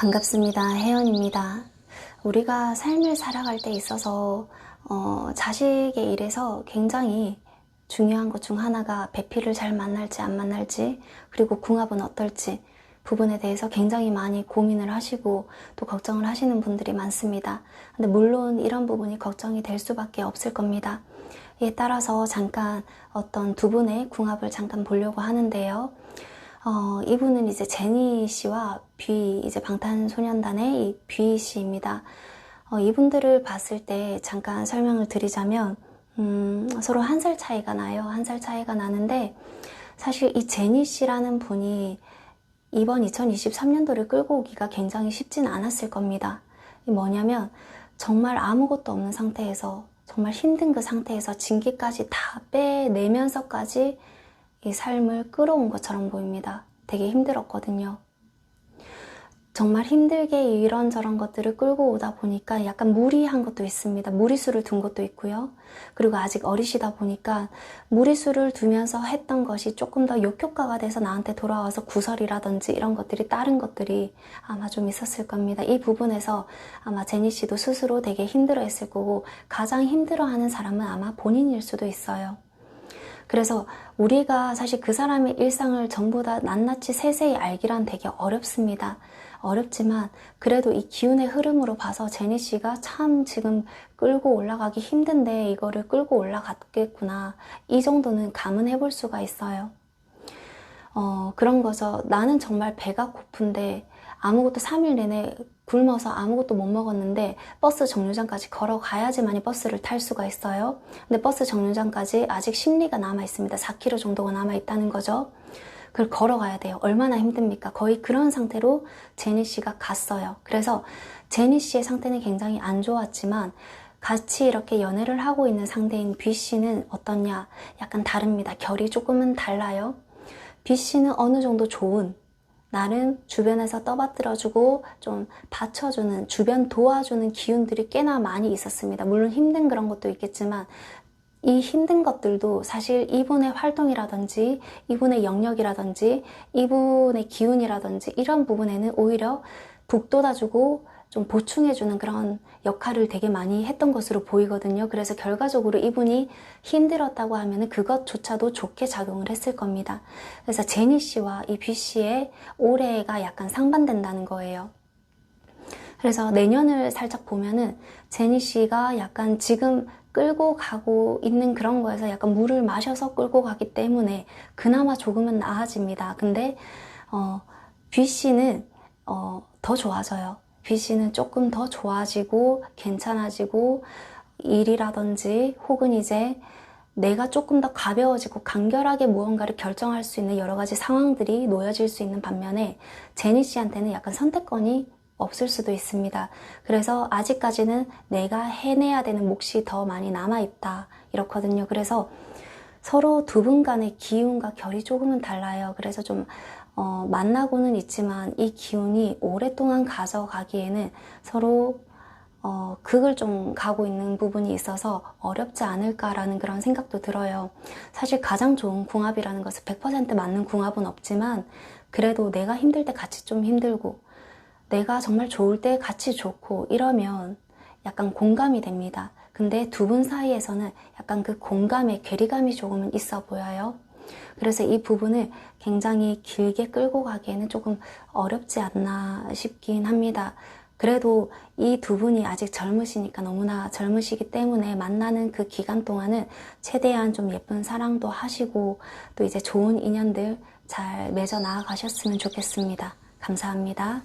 반갑습니다. 혜연입니다. 우리가 삶을 살아갈 때 있어서 자식의 일에서 굉장히 중요한 것 중 하나가 배필을 잘 만날지 안 만날지, 그리고 궁합은 어떨지 부분에 대해서 굉장히 많이 고민을 하시고 또 걱정을 하시는 분들이 많습니다. 근데 물론 이런 부분이 걱정이 될 수밖에 없을 겁니다. 이에 따라서 잠깐 어떤 두 분의 궁합을 잠깐 보려고 하는데요. 이분은 이제 제니 씨와 뷔, 이제 방탄소년단의 이 뷔 씨입니다. 이분들을 봤을 때 잠깐 설명을 드리자면, 서로 1살 차이가 나요. 1살 차이가 나는데, 사실 이 제니 씨라는 분이 이번 2023년도를 끌고 오기가 굉장히 쉽진 않았을 겁니다. 뭐냐면, 정말 아무것도 없는 상태에서, 정말 힘든 그 상태에서 징계까지 다 빼내면서까지 이 삶을 끌어온 것처럼 보입니다. 되게 힘들었거든요. 정말 힘들게 이런저런 것들을 끌고 오다 보니까 약간 무리한 것도 있습니다. 무리수를 둔 것도 있고요. 그리고 아직 어리시다 보니까 무리수를 두면서 했던 것이 조금 더 역효과가 돼서 나한테 돌아와서 구설이라든지 이런 것들이, 다른 것들이 아마 좀 있었을 겁니다. 이 부분에서 아마 제니 씨도 스스로 되게 힘들어했을 거고, 가장 힘들어하는 사람은 아마 본인일 수도 있어요. 그래서 우리가 사실 그 사람의 일상을 전부 다 낱낱이 세세히 알기란 되게 어렵습니다. 어렵지만 그래도 이 기운의 흐름으로 봐서 제니 씨가 참 지금 끌고 올라가기 힘든데 이거를 끌고 올라갔겠구나, 이 정도는 감은 해볼 수가 있어요. 그런 거죠. 나는 정말 배가 고픈데 아무것도 3일 내내 굶어서 아무것도 못 먹었는데 버스 정류장까지 걸어가야지만이 버스를 탈 수가 있어요. 근데 버스 정류장까지 아직 심리가 남아 있습니다. 4km 정도가 남아 있다는 거죠. 그걸 걸어가야 돼요. 얼마나 힘듭니까? 거의 그런 상태로 제니 씨가 갔어요. 그래서 제니 씨의 상태는 굉장히 안 좋았지만 같이 이렇게 연애를 하고 있는 상대인 뷔 씨는 어떻냐? 약간 다릅니다. 결이 조금은 달라요. 뷔 씨는 어느 정도 좋은, 나름 주변에서 떠받들어주고 좀 받쳐주는, 주변 도와주는 기운들이 꽤나 많이 있었습니다. 물론 힘든 그런 것도 있겠지만 이 힘든 것들도 사실 이분의 활동이라든지 이분의 영역이라든지 이분의 기운이라든지 이런 부분에는 오히려 북돋아주고 좀 보충해주는 그런 역할을 되게 많이 했던 것으로 보이거든요. 그래서 결과적으로 이분이 힘들었다고 하면 그것조차도 좋게 작용을 했을 겁니다. 그래서 제니 씨와 이 뷔 씨의 올해가 약간 상반된다는 거예요. 그래서 내년을 살짝 보면은 제니 씨가 약간 지금 끌고 가고 있는 그런 거에서 약간 물을 마셔서 끌고 가기 때문에 그나마 조금은 나아집니다. 근데 뷔 씨는 더 좋아져요. 뷔 씨는 조금 더 좋아지고 괜찮아지고, 일이라든지 혹은 이제 내가 조금 더 가벼워지고 간결하게 무언가를 결정할 수 있는 여러 가지 상황들이 놓여질 수 있는 반면에 제니 씨한테는 약간 선택권이 없을 수도 있습니다. 그래서 아직까지는 내가 해내야 되는 몫이 더 많이 남아있다, 이렇거든요. 그래서 서로 두 분 간의 기운과 결이 조금은 달라요. 그래서 좀 만나고는 있지만 이 기운이 오랫동안 가져가기에는 서로 극을 좀 가고 있는 부분이 있어서 어렵지 않을까라는 그런 생각도 들어요. 사실 가장 좋은 궁합이라는 것은 100% 맞는 궁합은 없지만 그래도 내가 힘들 때 같이 좀 힘들고 내가 정말 좋을 때 같이 좋고 이러면 약간 공감이 됩니다. 근데 두 분 사이에서는 약간 그 공감의 괴리감이 조금은 있어 보여요. 그래서 이 부분을 굉장히 길게 끌고 가기에는 조금 어렵지 않나 싶긴 합니다. 그래도 이 두 분이 아직 젊으시니까, 너무나 젊으시기 때문에 만나는 그 기간 동안은 최대한 좀 예쁜 사랑도 하시고 또 이제 좋은 인연들 잘 맺어 나가셨으면 좋겠습니다. 감사합니다.